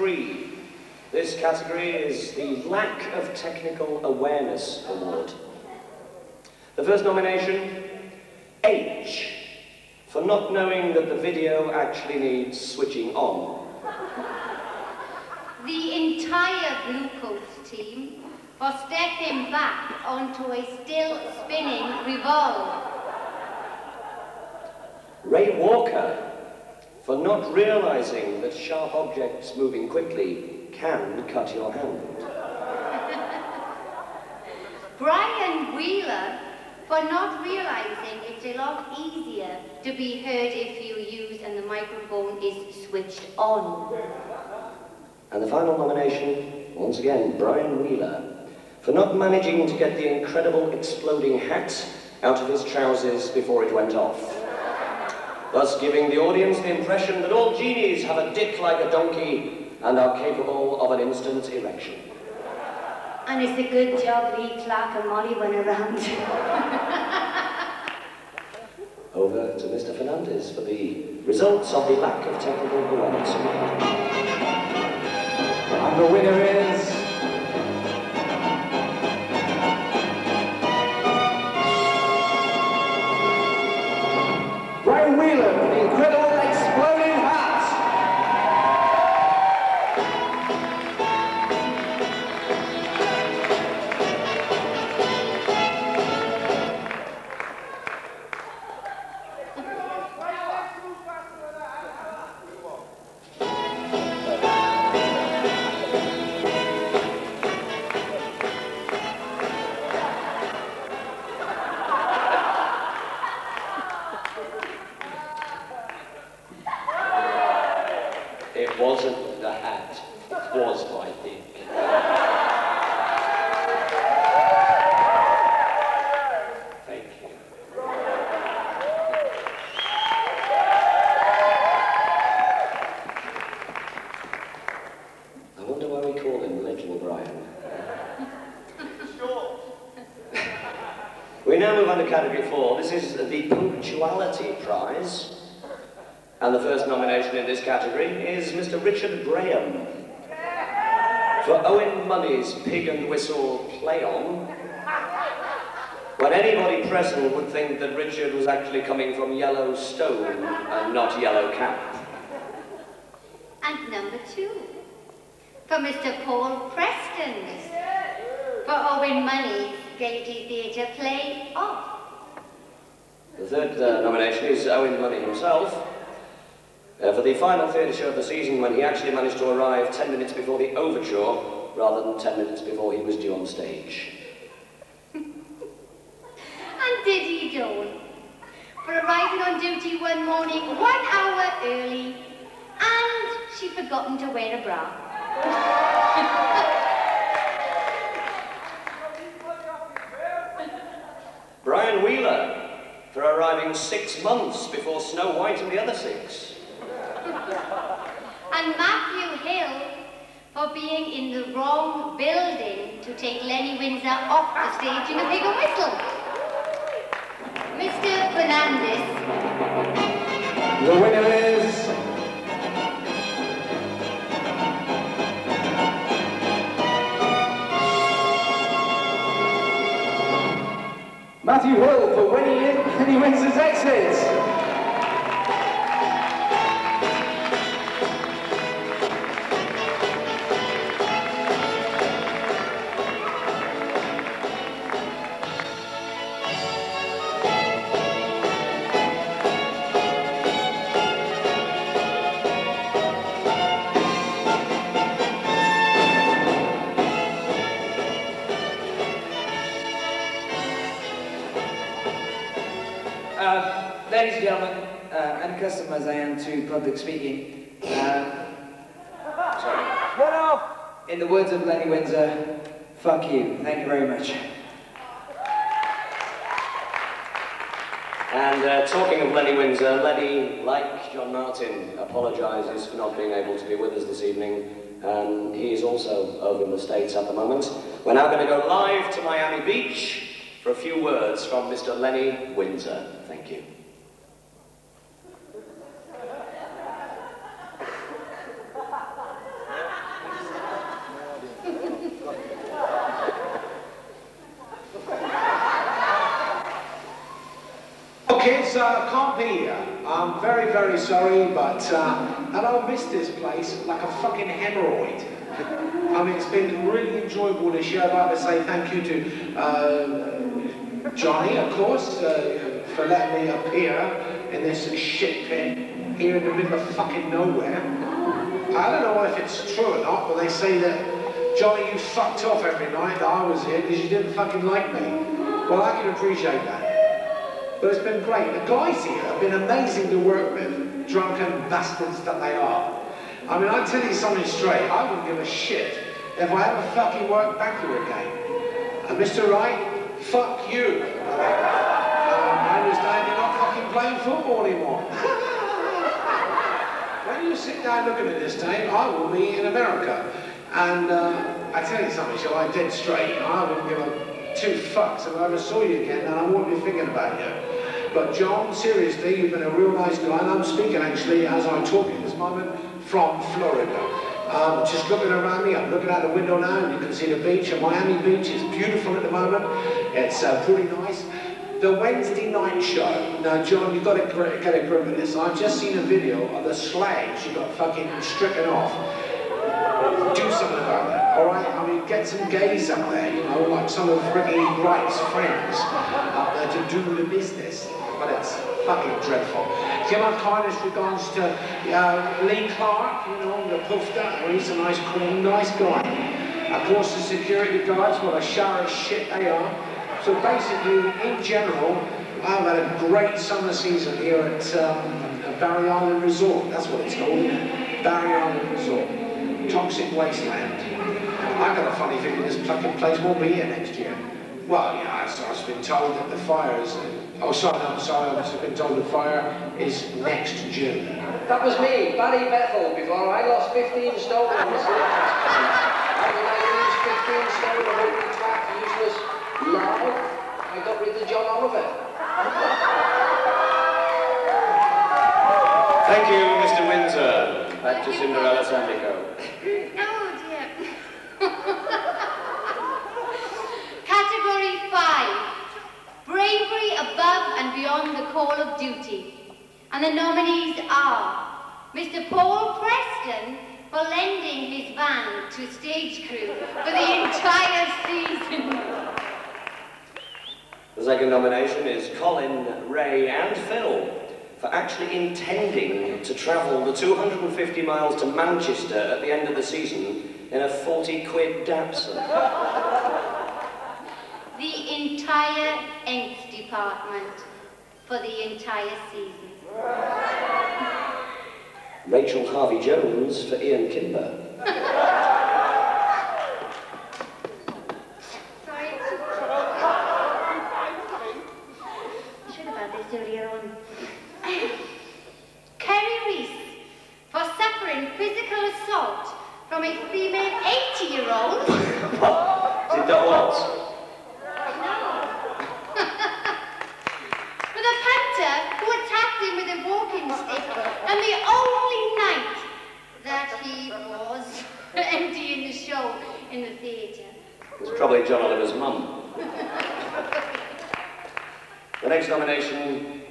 3. This category is the Lack of Technical Awareness Award. The first nomination, H, for not knowing that the video actually needs switching on. The entire Blue Coats team for stepping back onto a still spinning revolve. Ray Walker, for not realizing that sharp objects moving quickly can cut your hand. Brian Wheeler, for not realizing it's a lot easier to be heard if you use and the microphone is switched on. And the final nomination, once again, Brian Wheeler, for not managing to get the incredible exploding hat out of his trousers before it went off, thus giving the audience the impression that all genies have a dick like a donkey and are capable of an instant erection. And it's a good job Lee Clark and Molly went around. Over to Mr. Fernandez for the results of the Lack of Technical Awareness Award. And the winner is... Brian Wheeler, the incredible exploding hat! It wasn't the hat, it was my dick. Thank you. I wonder why we call him Little Brian. We now move on to category 4. This is the Punctuality Prize. And the first nomination in this category is Mr. Richard Graham for Owen Money's Pig and Whistle Play On, when anybody present would think that Richard was actually coming from Yellowstone and not Yellow Cap. And number 2, for Mr. Paul Preston, for Owen Money's Gaiety Theatre Play Off. The third nomination is Owen Money himself, for the final theatre show of the season, when he actually managed to arrive 10 minutes before the overture, rather than 10 minutes before he was due on stage. And did he, Dawn, for arriving on duty one morning 1 hour early, and she'd forgotten to wear a bra. Brian Wheeler, for arriving 6 months before Snow White and the other 6. And Matthew Hill for being in the wrong building to take Lenny Windsor off the stage in a Pig and Whistle. Mr. Fernandez. The winner is... Matthew Hill for Lenny Windsor's exit. Ladies and gentlemen, unaccustomed as I am to public speaking, in the words of Lenny Windsor, fuck you. Thank you very much. And talking of Lenny Windsor, Lenny, like John Martin, apologises for not being able to be with us this evening. He is also over in the States at the moment. We're now going to go live to Miami Beach for a few words from Mr. Lenny Windsor. Thank you. can't be here. I'm very, very sorry, but and I'll miss this place like a fucking hemorrhoid. I mean, it's been really enjoyable this year. I'd like to say thank you to Johnny, of course, for letting me appear in this shit pit here in the middle of fucking nowhere. I don't know if it's true or not, but they say that, Johnny, you fucked off every night that I was here because you didn't fucking like me. Well, I can appreciate that. But it's been great. The guys here have been amazing to work with, drunken bastards that they are. I mean, I tell you something straight, I wouldn't give a shit if I ever fucking worked back here again. And Mr. Wright, fuck you. I understand you're not fucking playing football anymore. When you sit down looking at this tape, I will be in America. And I tell you something, shall I dead straight, I wouldn't give a two fucks if I ever saw you again, and I won't be thinking about you. But John, seriously, you've been a real nice guy, and I'm speaking actually, as I'm talking at this moment, from Florida. Just looking around me, I'm looking out the window now, and you can see the beach, and Miami Beach is beautiful at the moment. It's pretty nice. The Wednesday night show. Now, John, you've got to get a grip of this. I've just seen a video of the slags you got fucking stricken off. Do something about that, all right? I mean, get some gays up there, you know, like some of Ricky Wright's friends up there to do the business. But it's fucking dreadful. Give my kindest regards to Lee Clark, you know, the puffed up. Well, he's a nice, cool, nice guy. Of course, the security guards, what a shower of shit they are. So basically, in general, I've had a great summer season here at Barry Island Resort. That's what it's called, Barry Island Resort. Toxic wasteland. I've got a funny feeling this fucking place won't be here next year. Well, yeah, I've just been told that the fire is... Oh, sorry, no, I'm sorry, I've just been told the fire is next June. That was me, Barry Bethel, before I lost 15 stone in the sleep. How did I lose 15 stone of open twat, useless lard? I got rid of John Oliver. Thank you, Mr. Windsor. Back to Cinderella Sandico. Oh, dear. Category 5. Bravery above and beyond the call of duty. And the nominees are Mr. Paul Preston for lending his van to stage crew for the entire season. The second nomination is Colin, Ray and Phil for actually intending to travel the 250 miles to Manchester at the end of the season in a 40-quid Datsun. The entire Inks department for the entire season. Rachel Harvey-Jones for Ian Kimber. Sorry. I should have had this earlier on. Kerry Reese for suffering physical assault from a female 80-year-old. Is it Doc Watts? For the punter who attacked him with a walking stick on the only night that he was emptying the show in the theatre. It's probably John Oliver's mum. The next nomination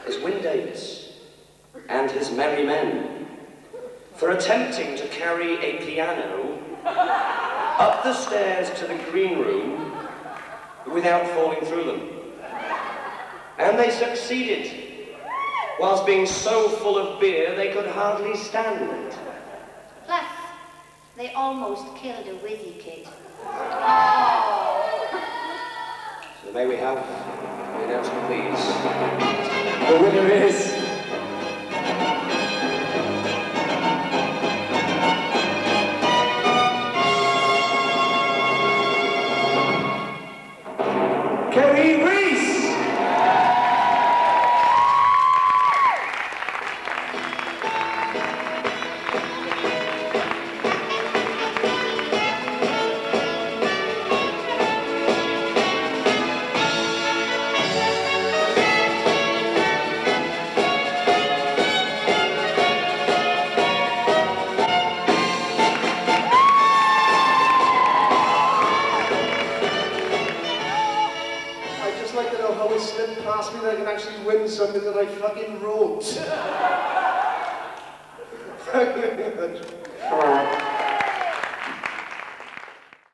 is Wyn Davis and his merry men for attempting to carry a piano up the stairs to the green room without falling through them. And they succeeded, whilst being so full of beer they could hardly stand. Plus, they almost killed a whizzy kid. Oh. So may we have the announcement, please. The winner is... Kerry Reese! pass me that I can actually win something that I fucking wrote. Thank you very much.